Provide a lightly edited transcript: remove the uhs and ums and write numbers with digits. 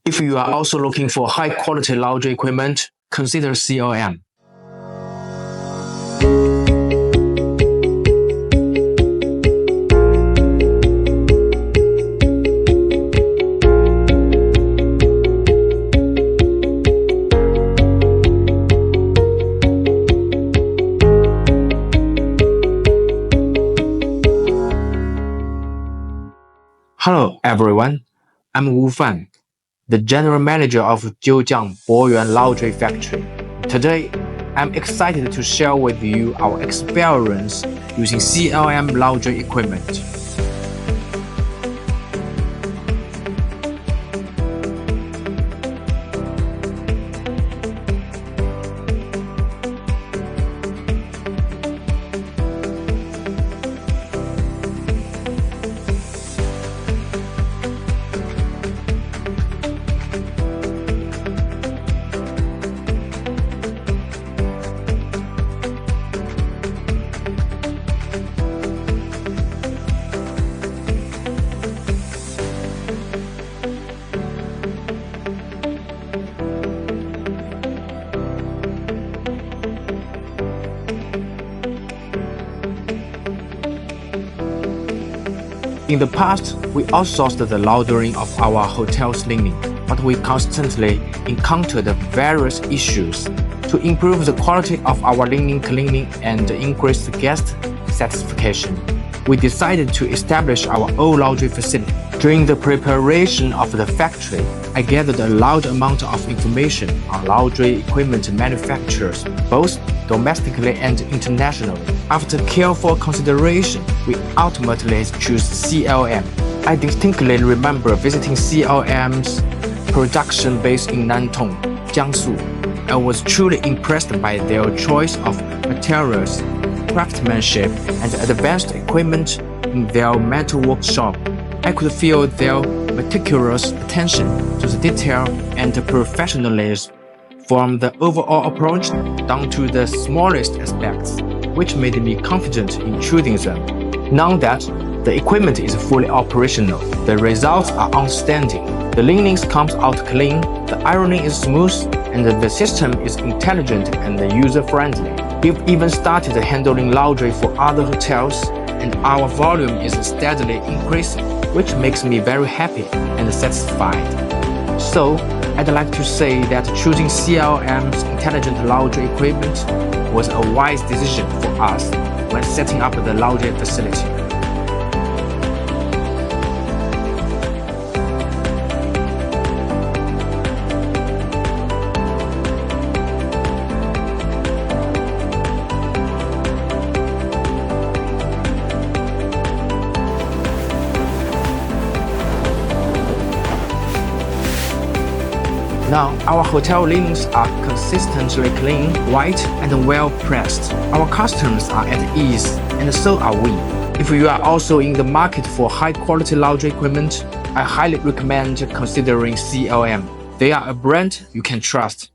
If you are also looking for high-quality laundry equipment, consider CLM. Hello everyone, I'm Wu Fan, the General Manager of Jiujiang Boyuan Laundry Factory. Today, I'm excited to share with you our experience using CLM laundry equipment. In the past, we outsourced the laundering of our hotel's linen, but we constantly encountered various issues. To improve the quality of our linen cleaning and increase guest satisfaction, we decided to establish our own laundry facility. During the preparation of the factory, I gathered a large amount of information on laundry equipment manufacturers, both domestically and internationally. After careful consideration, we ultimately chose CLM. I distinctly remember visiting CLM's production base in Nantong, Jiangsu. I was truly impressed by their choice of materials, craftsmanship, and advanced equipment in their metal workshop. I could feel their meticulous attention to the detail and professionalism from the overall approach down to the smallest aspects, which made me confident in choosing them. Now that the equipment is fully operational, the results are outstanding. The linen comes out clean, the ironing is smooth, and the system is intelligent and user-friendly. We've even started handling laundry for other hotels, and our volume is steadily increasing, which makes me very happy and satisfied. So, I'd like to say that choosing CLM's intelligent laundry equipment was a wise decision for us when setting up the laundry facility. Now, our hotel linens are consistently clean, white, and well pressed. Our customers are at ease, and so are we. If you are also in the market for high-quality laundry equipment, I highly recommend considering CLM. They are a brand you can trust.